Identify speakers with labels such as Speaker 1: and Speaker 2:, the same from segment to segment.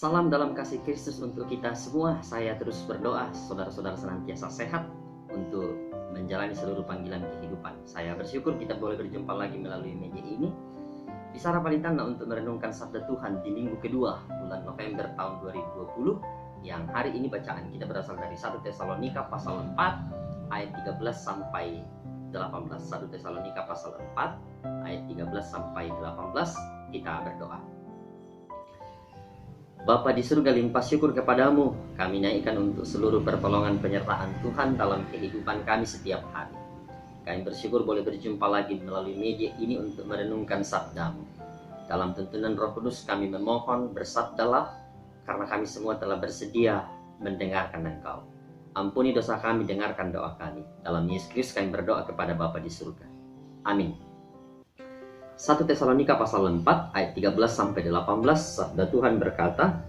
Speaker 1: Salam dalam kasih Kristus untuk kita semua. Saya terus berdoa saudara-saudara senantiasa sehat untuk menjalani seluruh panggilan kehidupan. Saya bersyukur kita boleh berjumpa lagi melalui media ini di Sarapalitanda untuk merenungkan sabda Tuhan di minggu kedua bulan November tahun 2020, yang hari ini bacaan kita berasal dari 1 Tesalonika pasal 4 ayat 13 sampai 18. 1 Tesalonika pasal 4 ayat 13 sampai 18. Kita berdoa. Bapa di surga, limpah syukur kepadamu. Kami naikkan untuk seluruh pertolongan penyertaan Tuhan dalam kehidupan kami setiap hari. Kami bersyukur boleh berjumpa lagi melalui media ini untuk merenungkan sabdamu. Dalam tuntunan Roh Kudus kami memohon, bersabdalah, karena kami semua telah bersedia mendengarkan Engkau. Ampuni dosa kami, dengarkan doa kami. Dalam Yesus Kristus kami berdoa kepada Bapa di surga. Amin. 1 Tesalonika pasal 4 ayat 13 sampai 18, sabda Tuhan berkata,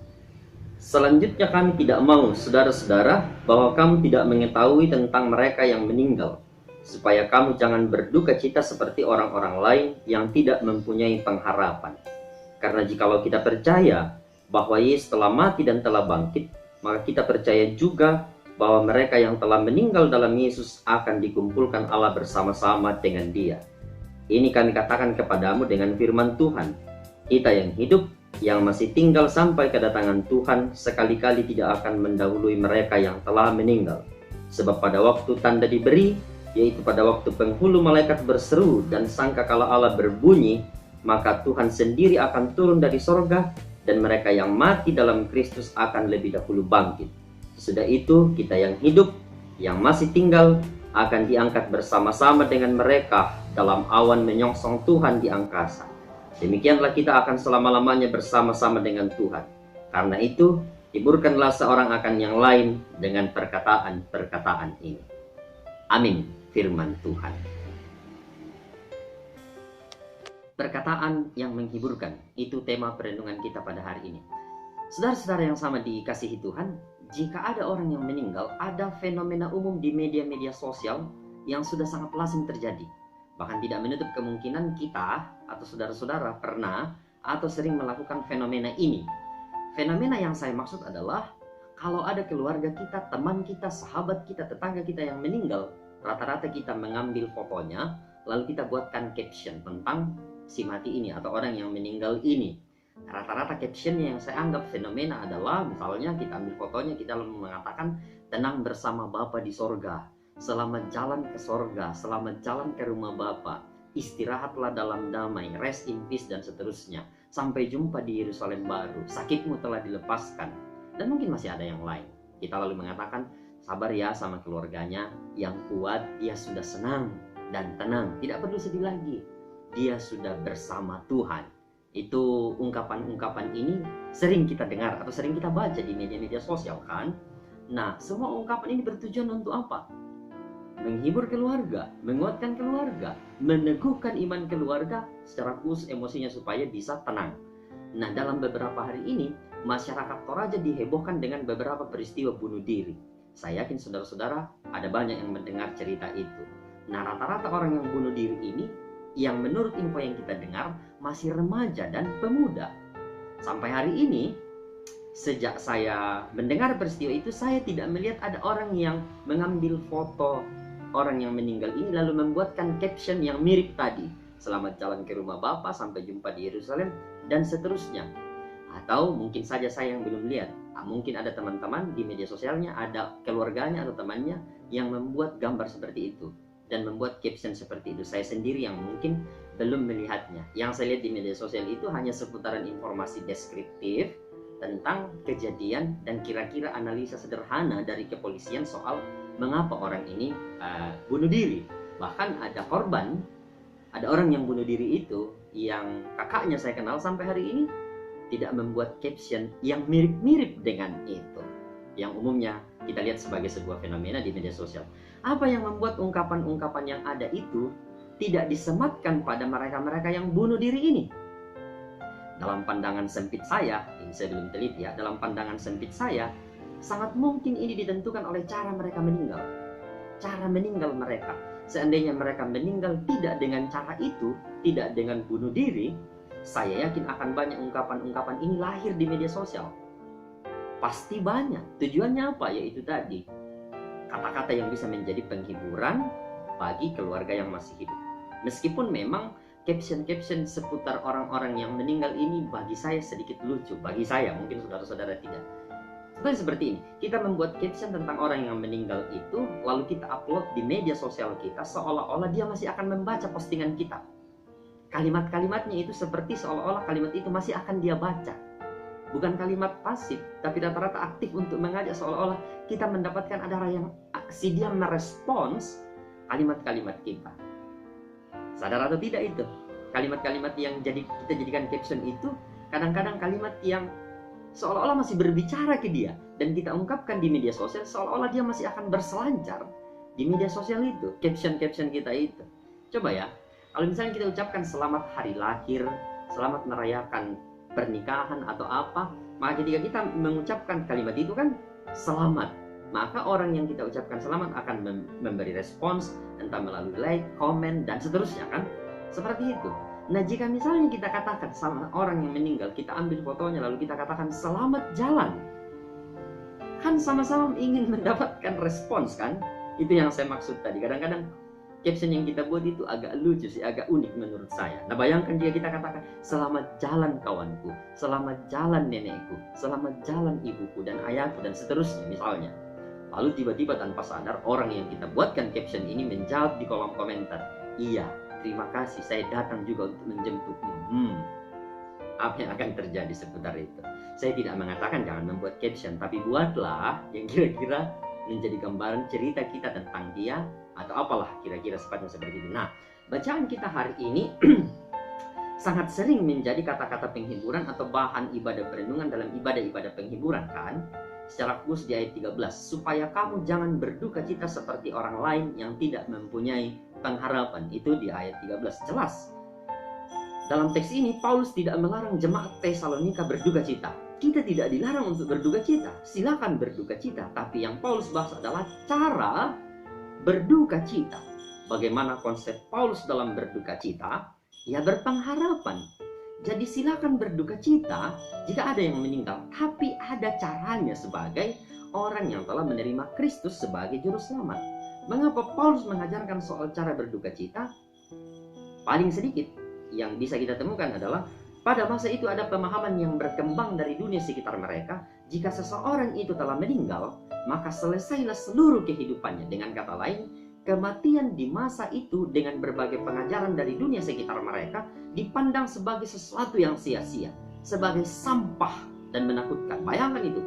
Speaker 1: "Selanjutnya kami tidak mau, saudara-saudara, bahwa kamu tidak mengetahui tentang mereka yang meninggal, supaya kamu jangan berduka cita seperti orang-orang lain yang tidak mempunyai pengharapan. Karena jikalau kita percaya bahwa Yesus telah mati dan telah bangkit, maka kita percaya juga bahwa mereka yang telah meninggal dalam Yesus akan dikumpulkan Allah bersama-sama dengan Dia. Ini kami katakan kepadamu dengan firman Tuhan, kita yang hidup, yang masih tinggal sampai kedatangan Tuhan, sekali-kali tidak akan mendahului mereka yang telah meninggal. Sebab pada waktu tanda diberi, yaitu pada waktu penghulu malaikat berseru dan sangkakala Allah berbunyi, maka Tuhan sendiri akan turun dari sorga, dan mereka yang mati dalam Kristus akan lebih dahulu bangkit. Sudah itu, kita yang hidup, yang masih tinggal, akan diangkat bersama-sama dengan mereka dalam awan menyongsong Tuhan di angkasa. Demikianlah kita akan selama-lamanya bersama-sama dengan Tuhan. Karena itu, hiburkanlah seorang akan yang lain dengan perkataan-perkataan ini." Amin. Firman Tuhan. Perkataan yang menghiburkan, itu tema perenungan kita pada hari ini. Saudara-saudara yang sama dikasihi Tuhan, jika ada orang yang meninggal, ada fenomena umum di media-media sosial yang sudah sangat lazim terjadi. Bahkan tidak menutup kemungkinan kita atau saudara-saudara pernah atau sering melakukan fenomena ini. Fenomena yang saya maksud adalah kalau ada keluarga kita, teman kita, sahabat kita, tetangga kita yang meninggal, rata-rata kita mengambil fotonya, lalu kita buatkan caption tentang si mati ini atau orang yang meninggal ini. Rata-rata captionnya yang saya anggap fenomena adalah, misalnya kita ambil fotonya, kita mengatakan, "Tenang bersama Bapa di sorga, selamat jalan ke sorga, selamat jalan ke rumah Bapa, istirahatlah dalam damai, rest in peace," dan seterusnya. "Sampai jumpa di Yerusalem baru, sakitmu telah dilepaskan." Dan mungkin masih ada yang lain. Kita lalu mengatakan, "Sabar ya sama keluarganya, yang kuat, dia sudah senang dan tenang, tidak perlu sedih lagi, dia sudah bersama Tuhan." Itu ungkapan-ungkapan ini sering kita dengar atau sering kita baca di media-media sosial, kan? Nah, semua ungkapan ini bertujuan untuk apa? Menghibur keluarga, menguatkan keluarga, meneguhkan iman keluarga, secara khusus emosinya supaya bisa tenang. Nah, dalam beberapa hari ini, masyarakat Toraja dihebohkan dengan beberapa peristiwa bunuh diri. Saya yakin saudara-saudara ada banyak yang mendengar cerita itu. Nah, rata-rata orang yang bunuh diri ini, yang menurut info yang kita dengar, masih remaja dan pemuda. Sampai hari ini, sejak saya mendengar peristiwa itu, saya tidak melihat ada orang yang mengambil foto orang yang meninggal ini lalu membuatkan caption yang mirip tadi, "Selamat jalan ke rumah Bapa, sampai jumpa di Yerusalem," dan seterusnya. Atau mungkin saja saya yang belum lihat, mungkin ada teman-teman di media sosialnya, ada keluarganya atau temannya yang membuat gambar seperti itu dan membuat caption seperti itu. Saya sendiri yang mungkin belum melihatnya. Yang saya lihat di media sosial itu hanya seputaran informasi deskriptif tentang kejadian dan kira-kira analisa sederhana dari kepolisian soal mengapa orang ini bunuh diri. Bahkan ada korban, ada orang yang bunuh diri itu yang kakaknya saya kenal sampai hari ini tidak membuat caption yang mirip-mirip dengan itu, yang umumnya kita lihat sebagai sebuah fenomena di media sosial. Apa yang membuat ungkapan-ungkapan yang ada itu tidak disematkan pada mereka-mereka yang bunuh diri ini? Dalam pandangan sempit saya, ini saya belum teliti ya, dalam pandangan sempit saya, sangat mungkin ini ditentukan oleh cara mereka meninggal. Cara meninggal mereka. Seandainya mereka meninggal tidak dengan cara itu, tidak dengan bunuh diri, saya yakin akan banyak ungkapan-ungkapan ini lahir di media sosial. Pasti banyak. Tujuannya apa? Yaitu tadi, kata-kata yang bisa menjadi penghiburan bagi keluarga yang masih hidup. Meskipun memang caption-caption seputar orang-orang yang meninggal ini bagi saya sedikit lucu. Bagi saya, mungkin saudara-saudara tidak. Contohnya seperti ini, kita membuat caption tentang orang yang meninggal itu, lalu kita upload di media sosial kita seolah-olah dia masih akan membaca postingan kita. Kalimat-kalimatnya itu seperti seolah-olah kalimat itu masih akan dia baca. Bukan kalimat pasif, tapi rata-rata aktif untuk mengajak seolah-olah kita mendapatkan ada yang si dia merespons kalimat-kalimat kita. Sadar atau tidak itu? Kalimat-kalimat yang kita jadikan caption itu kadang-kadang kalimat yang seolah-olah masih berbicara ke dia, dan kita ungkapkan di media sosial seolah-olah dia masih akan berselancar di media sosial itu, caption-caption kita itu. Coba ya, kalau misalnya kita ucapkan selamat hari lahir, selamat merayakan pernikahan atau apa, maka ketika kita mengucapkan kalimat itu kan selamat, maka orang yang kita ucapkan selamat akan memberi respons, entah melalui like, komen, dan seterusnya kan, seperti itu. Nah, jika misalnya kita katakan sama orang yang meninggal, kita ambil fotonya lalu kita katakan selamat jalan, kan sama-sama ingin mendapatkan respons kan? Itu yang saya maksud tadi. Kadang-kadang caption yang kita buat itu agak lucu sih, agak unik menurut saya. Nah, bayangkan jika kita katakan selamat jalan kawanku, selamat jalan nenekku, selamat jalan ibuku dan ayahku, dan seterusnya misalnya. Lalu tiba-tiba tanpa sadar orang yang kita buatkan caption ini menjawab di kolom komentar, iya, terima kasih, saya datang juga untuk menjemputmu. Apa yang akan terjadi seputar itu? Saya tidak mengatakan jangan membuat caption, tapi buatlah yang kira-kira menjadi gambaran cerita kita tentang dia, atau apalah kira-kira sifatnya seperti itu. Nah, bacaan kita hari ini sangat sering menjadi kata-kata penghiburan atau bahan ibadah perenungan dalam ibadah-ibadah penghiburan kan? Secara khusus di ayat 13, supaya kamu jangan berduka cita seperti orang lain yang tidak mempunyai pengharapan. Itu di ayat 13 jelas. Dalam teks ini Paulus tidak melarang jemaat Tesalonika berduka cita. Kita tidak dilarang untuk berduka cita, silakan berduka cita. Tapi yang Paulus bahas adalah cara berduka cita. Bagaimana konsep Paulus dalam berduka cita? Ya, berpengharapan. Jadi silakan berduka cita jika ada yang meninggal, tapi ada caranya sebagai orang yang telah menerima Kristus sebagai juru selamat. Mengapa Paulus mengajarkan soal cara berduka cita? Paling sedikit yang bisa kita temukan adalah pada masa itu ada pemahaman yang berkembang dari dunia sekitar mereka. Jika seseorang itu telah meninggal, maka selesailah seluruh kehidupannya. Dengan kata lain, kematian di masa itu dengan berbagai pengajaran dari dunia sekitar mereka dipandang sebagai sesuatu yang sia-sia, sebagai sampah dan menakutkan. Bayangkan itu,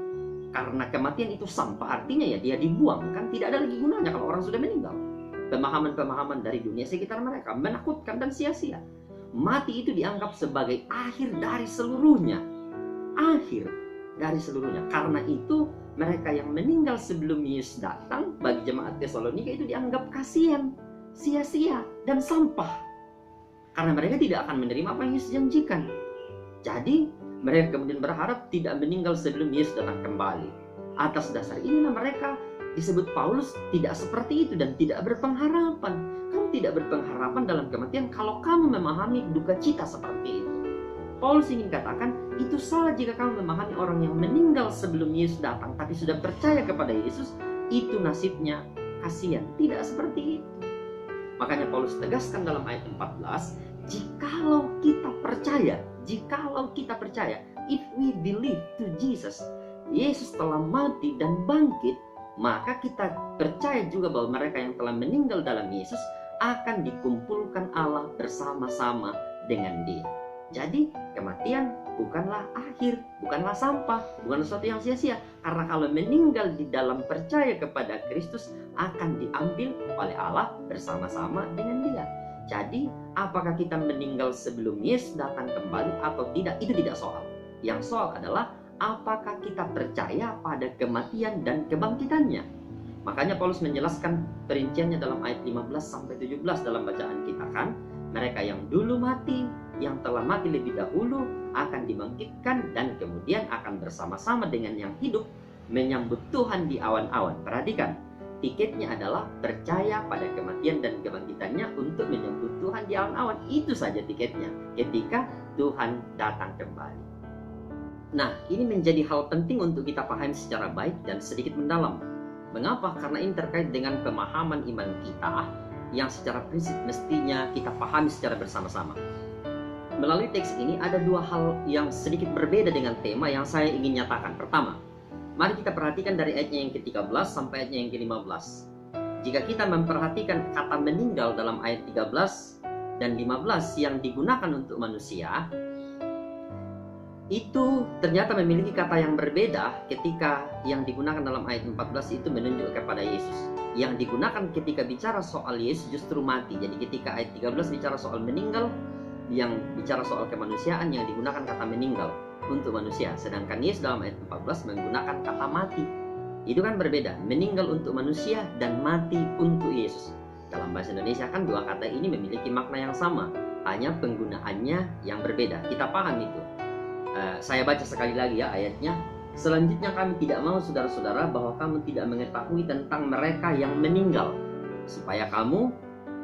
Speaker 1: karena kematian itu sampah, artinya ya dia dibuang, kan tidak ada lagi gunanya kalau orang sudah meninggal. Pemahaman-pemahaman dari dunia sekitar mereka menakutkan dan sia-sia. Mati itu dianggap sebagai akhir dari seluruhnya, akhir dari seluruhnya. Karena itu mereka yang meninggal sebelum Yesus datang bagi jemaat Tesalonika itu dianggap kasihan, sia-sia, dan sampah. Karena mereka tidak akan menerima apa yang Yesus janjikan. Jadi mereka kemudian berharap tidak meninggal sebelum Yesus datang kembali. Atas dasar inilah mereka disebut Paulus tidak seperti itu dan tidak berpengharapan. Kamu tidak berpengharapan dalam kematian kalau kamu memahami duka cita seperti itu. Paulus ingin katakan, itu salah jika kamu memahami orang yang meninggal sebelum Yesus datang, tapi sudah percaya kepada Yesus, itu nasibnya kasihan. Tidak seperti itu. Makanya Paulus tegaskan dalam ayat 14, jikalau kita percaya, if we believe to Jesus, Yesus telah mati dan bangkit, maka kita percaya juga bahwa mereka yang telah meninggal dalam Yesus akan dikumpulkan Allah bersama-sama dengan Dia. Jadi kematian bukanlah akhir, bukanlah sampah, bukan sesuatu yang sia-sia. Karena kalau meninggal di dalam percaya kepada Kristus akan diambil oleh Allah bersama-sama dengan Dia. Jadi apakah kita meninggal sebelum Yesus datang kembali atau tidak, itu tidak soal. Yang soal adalah apakah kita percaya pada kematian dan kebangkitannya. Makanya Paulus menjelaskan perinciannya dalam ayat 15-17 dalam bacaan kita kan. Mereka yang dulu mati, yang telah mati lebih dahulu akan dibangkitkan dan kemudian akan bersama-sama dengan yang hidup menyambut Tuhan di awan-awan. Perhatikan, tiketnya adalah percaya pada kematian dan kebangkitannya untuk menyambut Tuhan di awan-awan. Itu saja tiketnya ketika Tuhan datang kembali. Nah, ini menjadi hal penting untuk kita pahami secara baik dan sedikit mendalam. Mengapa? Karena ini terkait dengan pemahaman iman kita yang secara prinsip mestinya kita pahami secara bersama-sama. Melalui teks ini ada dua hal yang sedikit berbeda dengan tema yang saya ingin nyatakan. Pertama, mari kita perhatikan dari ayatnya yang ke-13 sampai ayatnya yang ke-15. Jika kita memperhatikan kata meninggal dalam ayat 13 dan 15 yang digunakan untuk manusia, itu ternyata memiliki kata yang berbeda ketika yang digunakan dalam ayat 14 itu menunjuk kepada Yesus. Yang digunakan ketika bicara soal Yesus justru mati. Jadi ketika ayat 13 bicara soal meninggal, yang bicara soal kemanusiaan yang digunakan kata meninggal untuk manusia. Sedangkan Yesus dalam ayat 14 menggunakan kata mati. Itu kan berbeda, meninggal untuk manusia dan mati untuk Yesus. Dalam bahasa Indonesia kan dua kata ini memiliki makna yang sama, hanya penggunaannya yang berbeda. Kita paham itu. Saya baca sekali lagi ya ayatnya. Selanjutnya kami tidak mau saudara-saudara bahwa kamu tidak mengetahui tentang mereka yang meninggal, supaya kamu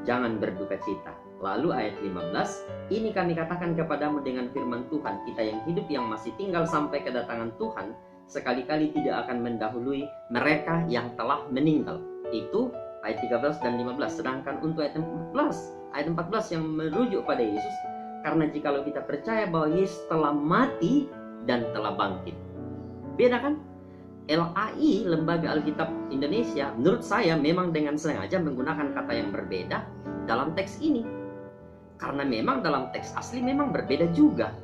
Speaker 1: jangan berduka cita. Lalu ayat 15, ini kami katakan kepadamu dengan firman Tuhan, kita yang hidup yang masih tinggal sampai kedatangan Tuhan, sekali-kali tidak akan mendahului mereka yang telah meninggal. Itu ayat 13 dan 15. Sedangkan untuk ayat 14 yang merujuk pada Yesus, karena jikalau kita percaya bahwa Yesus telah mati dan telah bangkit. Beda kan? LAI, Lembaga Alkitab Indonesia, menurut saya memang dengan sengaja menggunakan kata yang berbeda dalam teks ini. Karena memang dalam teks asli memang berbeda juga.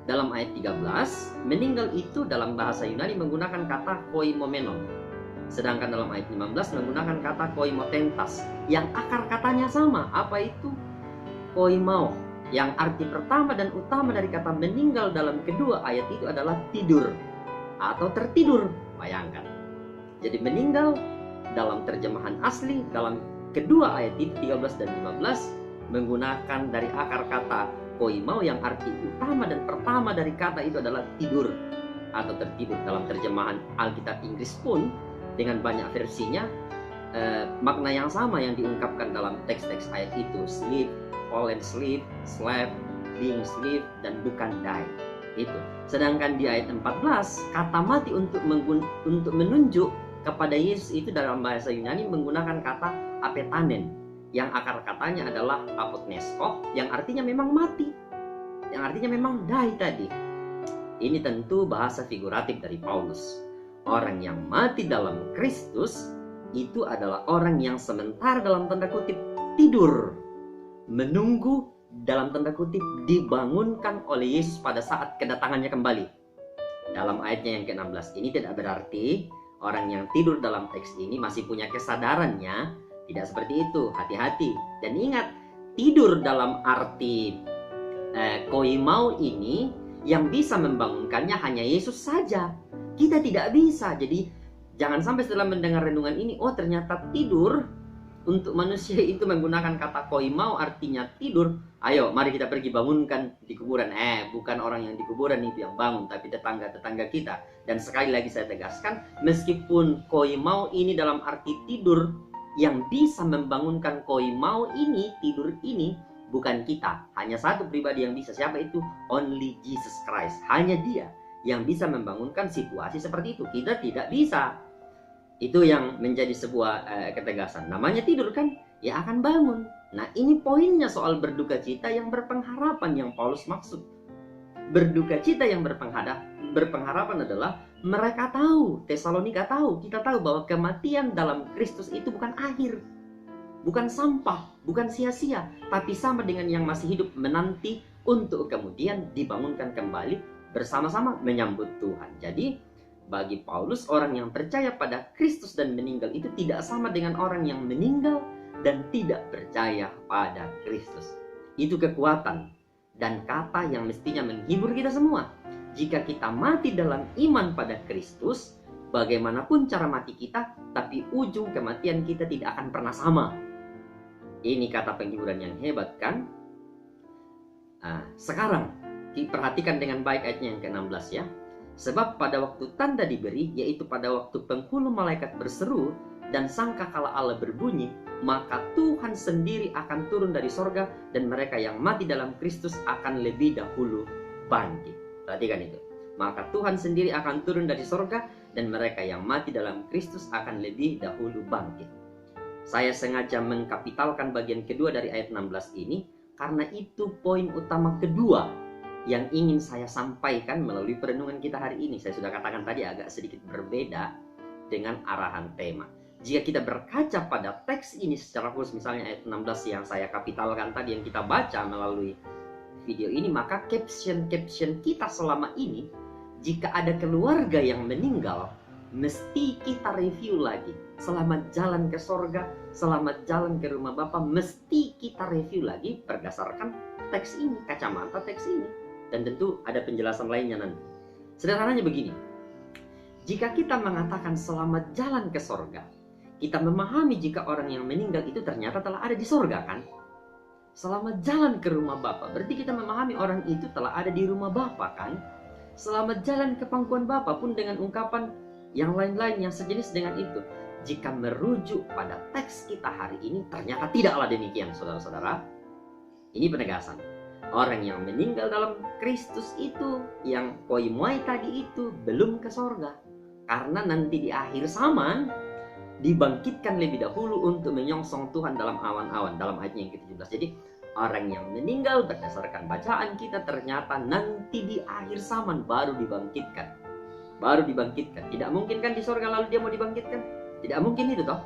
Speaker 1: Dalam ayat 13, meninggal itu dalam bahasa Yunani menggunakan kata koimomenon. Sedangkan dalam ayat 15 menggunakan kata koimotentas, yang akar katanya sama. Apa itu? Koimao, yang arti pertama dan utama dari kata meninggal dalam kedua ayat itu adalah tidur atau tertidur. Bayangkan. Jadi meninggal dalam terjemahan asli dalam kedua ayat itu 13 dan 15 menggunakan dari akar kata koimao yang arti utama dan pertama dari kata itu adalah tidur atau tertidur. Dalam terjemahan Alkitab Inggris pun dengan banyak versinya makna yang sama yang diungkapkan dalam teks-teks ayat itu, sleep, fallen sleep, slept, being sleep, dan bukan die. Itu. Sedangkan di ayat 14 kata mati untuk menunjuk kepada Yesus itu dalam bahasa Yunani menggunakan kata apetanen, yang akar katanya adalah apotnesko, yang artinya memang mati, yang artinya memang die tadi. Ini tentu bahasa figuratif dari Paulus. Orang yang mati dalam Kristus itu adalah orang yang sementara dalam tanda kutip tidur, menunggu dalam tanda kutip dibangunkan oleh Yesus pada saat kedatangannya kembali. Dalam ayatnya yang ke-16 ini tidak berarti orang yang tidur dalam teks ini masih punya kesadarannya. Tidak seperti itu, hati-hati. Dan ingat, tidur dalam arti koimao ini yang bisa membangunkannya hanya Yesus saja. Kita tidak bisa. Jadi jangan sampai setelah mendengar renungan ini, oh ternyata tidur untuk manusia itu menggunakan kata koimao artinya tidur. Ayo mari kita pergi bangunkan di kuburan. Bukan orang yang di kuburan itu yang bangun, tapi tetangga-tetangga kita. Dan sekali lagi saya tegaskan, meskipun koimao ini dalam arti tidur, yang bisa membangunkan koimao ini, tidur ini, bukan kita. Hanya satu pribadi yang bisa. Siapa itu? Only Jesus Christ. Hanya dia yang bisa membangunkan situasi seperti itu. Kita tidak bisa. Itu yang menjadi sebuah ketegasan. Namanya tidur kan, ya akan bangun. Nah ini poinnya soal berduka cita yang berpengharapan yang Paulus maksud. Berduka cita yang berpengharapan adalah mereka tahu, Tesalonika tahu, kita tahu bahwa kematian dalam Kristus itu bukan akhir, bukan sampah, bukan sia-sia, tapi sama dengan yang masih hidup menanti untuk kemudian dibangunkan kembali bersama-sama menyambut Tuhan. Jadi bagi Paulus, orang yang percaya pada Kristus dan meninggal itu tidak sama dengan orang yang meninggal dan tidak percaya pada Kristus. Itu kekuatan dan kata yang mestinya menghibur kita semua. Jika kita mati dalam iman pada Kristus, bagaimanapun cara mati kita, tapi ujung kematian kita tidak akan pernah sama. Ini kata penghiburan yang hebat kan? Sekarang diperhatikan dengan baik ayatnya yang ke-16 ya. Sebab pada waktu tanda diberi, yaitu pada waktu penghulu malaikat berseru dan sangkakala Allah berbunyi, maka Tuhan sendiri akan turun dari sorga dan mereka yang mati dalam Kristus akan lebih dahulu bangkit. Perhatikan itu. maka Tuhan sendiri akan turun dari sorga dan mereka yang mati dalam Kristus akan lebih dahulu bangkit. Saya sengaja mengkapitalkan bagian kedua dari ayat 16 ini karena itu poin utama kedua yang ingin saya sampaikan melalui perenungan kita hari ini. Saya sudah katakan tadi agak sedikit berbeda dengan arahan tema. Jika kita berkaca pada teks ini secara khusus, misalnya ayat 16 yang saya kapitalkan tadi yang kita baca melalui video ini, maka caption kita selama ini, jika ada keluarga yang meninggal, mesti kita review lagi. Selamat jalan ke sorga, selamat jalan ke rumah Bapa, mesti kita review lagi berdasarkan teks ini, kacamata teks ini. Dan tentu ada penjelasan lainnya nanti. Sederhananya begini, jika kita mengatakan selamat jalan ke sorga, kita memahami jika orang yang meninggal itu ternyata telah ada di sorga, kan? Selamat jalan ke rumah Bapa, berarti kita memahami orang itu telah ada di rumah Bapa, kan? Selamat jalan ke pangkuan Bapa pun dengan ungkapan yang lain-lain yang sejenis dengan itu. Jika merujuk pada teks kita hari ini, ternyata tidaklah demikian, saudara-saudara. Ini penegasan. Orang yang meninggal dalam Kristus itu, yang koimuai tadi itu, belum ke sorga. Karena nanti di akhir zaman, dibangkitkan lebih dahulu untuk menyongsong Tuhan dalam awan-awan, dalam ayatnya yang ke-17. Jadi orang yang meninggal berdasarkan bacaan kita ternyata nanti di akhir zaman baru dibangkitkan. Tidak mungkin kan di sorga lalu dia mau dibangkitkan? Tidak mungkin itu toh.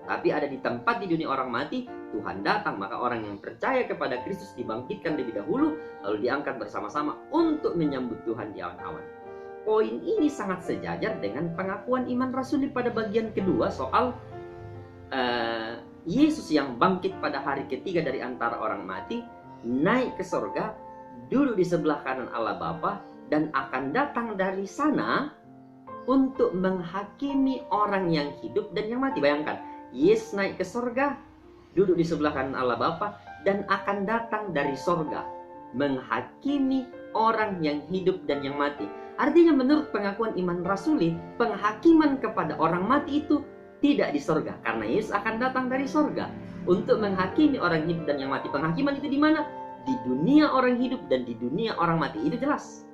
Speaker 1: Tapi ada di tempat di dunia orang mati, Tuhan datang, maka orang yang percaya kepada Kristus dibangkitkan lebih dahulu, lalu diangkat bersama-sama untuk menyambut Tuhan di awan-awan. Poin ini sangat sejajar dengan pengakuan iman rasuli pada bagian kedua soal Yesus yang bangkit pada hari ketiga dari antara orang mati, naik ke sorga, duduk di sebelah kanan Allah Bapa, dan akan datang dari sana untuk menghakimi orang yang hidup dan yang mati. Bayangkan, Yesus naik ke sorga, duduk di sebelah kanan Allah Bapa, dan akan datang dari sorga menghakimi orang yang hidup dan yang mati. Artinya menurut pengakuan iman rasuli, penghakiman kepada orang mati itu tidak di sorga, karena Yesus akan datang dari sorga untuk menghakimi orang hidup dan yang mati. Penghakiman itu di mana? Di dunia orang hidup dan di dunia orang mati. Itu jelas,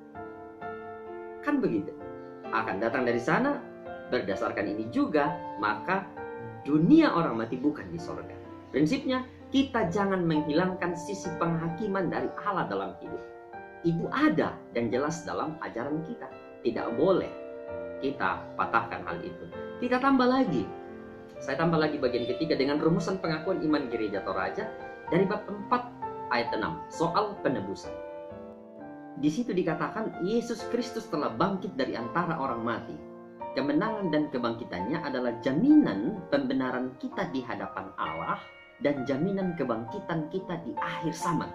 Speaker 1: kan begitu. Akan datang dari sana. Berdasarkan ini juga, maka dunia orang mati bukan di sorga. Prinsipnya, kita jangan menghilangkan sisi penghakiman dari Allah dalam hidup. Itu ada dan jelas dalam ajaran kita. Tidak boleh kita patahkan hal itu. Kita tambah lagi. Saya tambah lagi bagian ketiga dengan rumusan pengakuan iman Gereja Toraja dari bab 4 ayat 6 soal penebusan. Di situ dikatakan Yesus Kristus telah bangkit dari antara orang mati. Kemenangan dan kebangkitannya adalah jaminan pembenaran kita di hadapan Allah dan jaminan kebangkitan kita di akhir zaman.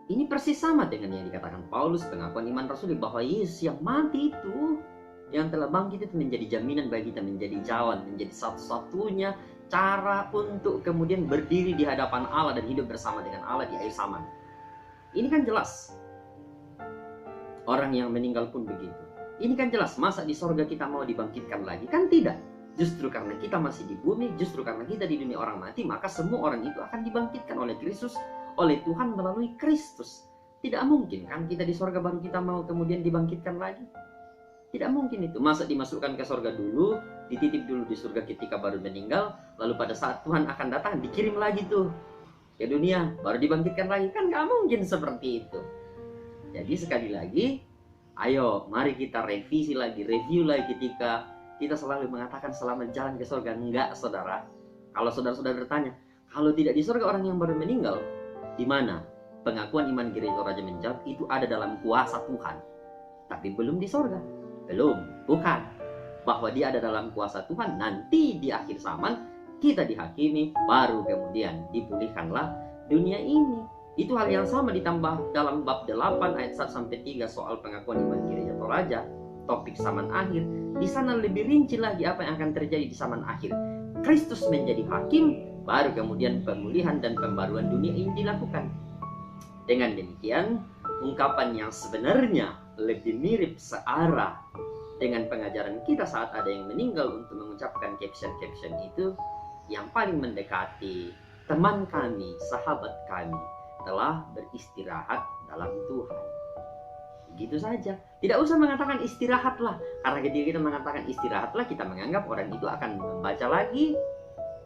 Speaker 1: Ini persis sama dengan yang dikatakan Paulus, pengakuan iman rasuli, bahwa Yesus yang mati itu, yang telah bangkit itu menjadi jaminan bagi kita, menjadi jalan, menjadi satu-satunya cara untuk kemudian berdiri di hadapan Allah dan hidup bersama dengan Allah di akhir zaman. Ini kan jelas. Orang yang meninggal pun begitu. Ini kan jelas, masa di sorga kita mau dibangkitkan lagi? Kan tidak. Justru karena kita masih di bumi, justru karena kita di dunia orang mati, maka semua orang itu akan dibangkitkan oleh Kristus, oleh Tuhan melalui Kristus. Tidak mungkin kan kita di sorga baru kita mau kemudian dibangkitkan lagi. Tidak mungkin itu. Masa dimasukkan ke sorga dulu, dititip dulu di surga ketika baru meninggal, lalu pada saat Tuhan akan datang dikirim lagi tuh ke dunia, baru dibangkitkan lagi. Kan gak mungkin seperti itu. Jadi sekali lagi, ayo mari kita revisi lagi, review lagi ketika kita selalu mengatakan selamat jalan ke sorga. Enggak, saudara. Kalau saudara-saudara bertanya, kalau tidak di sorga orang yang baru meninggal, di mana? Pengakuan iman Gereja Toraja menjawab, itu ada dalam kuasa Tuhan. Tapi belum di sorga. Belum, bukan. Bahwa dia ada dalam kuasa Tuhan, nanti di akhir zaman kita dihakimi, baru kemudian dipulihkanlah dunia ini. Itu hal yang sama ditambah dalam bab 8 ayat 1-3 soal pengakuan iman Gereja Toraja, topik zaman akhir. Di sana lebih rinci lagi apa yang akan terjadi di zaman akhir. Kristus menjadi hakim, baru kemudian pemulihan dan pembaruan dunia ini dilakukan. Dengan demikian, ungkapan yang sebenarnya lebih mirip searah dengan pengajaran kita saat ada yang meninggal untuk mengucapkan caption-caption itu, yang paling mendekati teman kami, sahabat kami telah beristirahat dalam Tuhan. Begitu saja. Tidak usah mengatakan istirahatlah, karena ketika kita mengatakan istirahatlah, kita menganggap orang itu akan membaca lagi,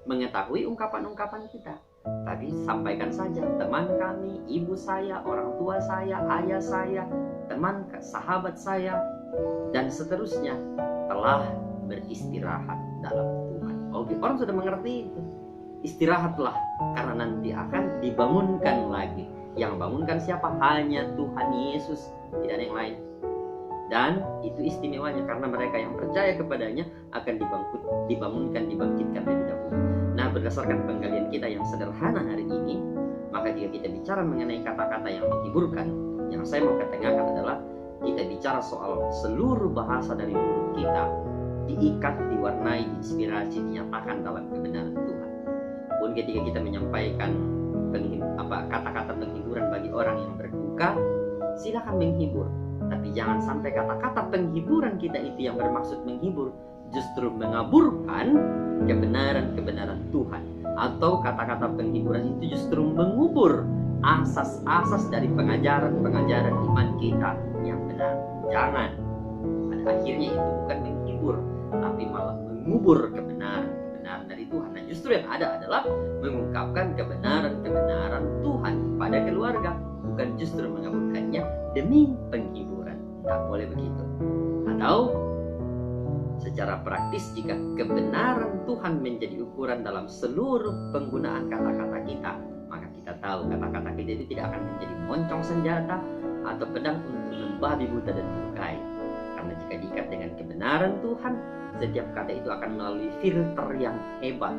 Speaker 1: mengetahui ungkapan-ungkapan kita. Tapi sampaikan saja, teman kami, ibu saya, orang tua saya, ayah saya, teman, sahabat saya, dan seterusnya telah beristirahat dalam Tuhan. Oke, orang sudah mengerti itu. Istirahatlah, karena nanti akan dibangunkan lagi. Yang bangunkan siapa? Hanya Tuhan Yesus, tidak ada yang lain. Dan itu istimewanya, karena mereka yang percaya kepadanya akan dibangunkan, dibangkitkan lebih dahulu. Nah, berdasarkan penggalian kita yang sederhana hari ini, maka jika kita bicara mengenai kata-kata yang menghiburkan, yang saya mau ketengahkan adalah kita bicara soal seluruh bahasa dari mulut kita diikat, diwarnai, diinspirasi, dinyatakan dalam kebenaran Tuhan. Pun ketika kita menyampaikan kata-kata penghiburan bagi orang yang berduka, silakan menghibur. Tapi jangan sampai kata-kata penghiburan kita itu yang bermaksud menghibur justru mengaburkan kebenaran-kebenaran Tuhan, atau kata-kata penghiburan itu justru mengubur asas-asas dari pengajaran-pengajaran iman kita yang benar. Jangan. Pada akhirnya itu bukan menghibur, tapi malah mengubur kebenaran dari Tuhan. Nah, justru yang ada adalah mengungkapkan kebenaran-kebenaran Tuhan pada keluarga, bukan justru mengaburkannya demi penghiburan. Tak boleh begitu. Atau secara praktis, jika kebenaran Tuhan menjadi ukuran dalam seluruh penggunaan kata-kata kita, maka kita tahu kata-kata kita itu tidak akan menjadi moncong senjata atau pedang untuk membabi buta dan melukai. Karena jika diikat dengan kebenaran Tuhan, setiap kata itu akan melalui filter yang hebat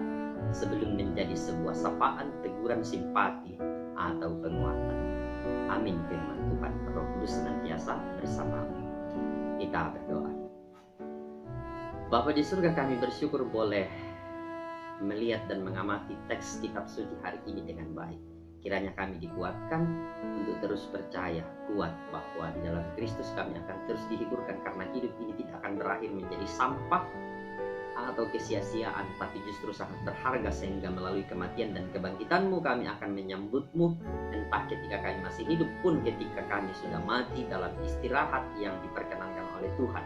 Speaker 1: sebelum menjadi sebuah sapaan, teguran, simpati, atau penguatan. Amin. Firman Tuhan, Roh Kudus senantiasa bersamamu. Kita berdoa. Bapa di surga, kami bersyukur boleh melihat dan mengamati teks kitab suci hari ini dengan baik. Kiranya kami dikuatkan untuk terus percaya kuat bahwa di dalam Kristus kami akan terus dihiburkan, karena hidup ini tidak akan berakhir menjadi sampah atau kesia-siaan, tapi justru sangat berharga, sehingga melalui kematian dan kebangkitan-Mu kami akan menyambut-Mu, entah ketika kami masih hidup pun ketika kami sudah mati dalam istirahat yang diperkenankan oleh Tuhan,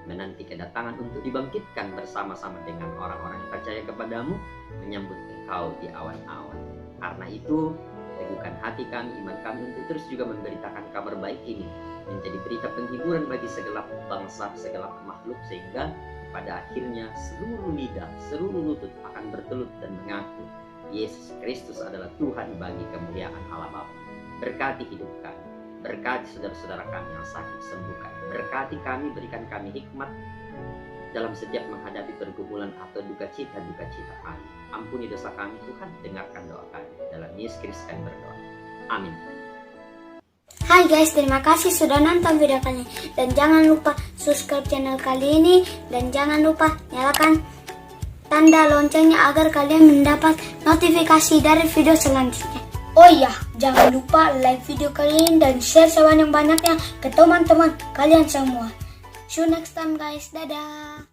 Speaker 1: menanti kedatangan untuk dibangkitkan bersama-sama dengan orang-orang yang percaya kepadamu, menyambut Engkau di awan-awan. Karena itu, teguhkan hati kami, iman kami untuk terus juga memberitakan kabar baik ini, menjadi berita penghiburan bagi segelap bangsa, segelap makhluk, sehingga pada akhirnya seluruh lidah, seluruh lutut akan bertelut dan mengaku Yesus Kristus adalah Tuhan bagi kemuliaan Allah Bapa. Berkati hidup kami, berkati saudara-saudara kami yang sakit, sembuhkan. Berkati kami, berikan kami hikmat dalam setiap menghadapi pergumulan atau duka cita kami. Ampuni dosa kami Tuhan, dengarkan doa kami. Dalam Yesus Kristus kami berdoa. Amin.
Speaker 2: Hai guys, terima kasih sudah nonton video kali ini. Dan jangan lupa subscribe channel kali ini. Dan jangan lupa nyalakan tanda loncengnya agar kalian mendapat notifikasi dari video selanjutnya. Oh iya, jangan lupa like video kali ini dan share sebanyak-banyaknya ke teman-teman kalian semua. See you next time guys, dadah.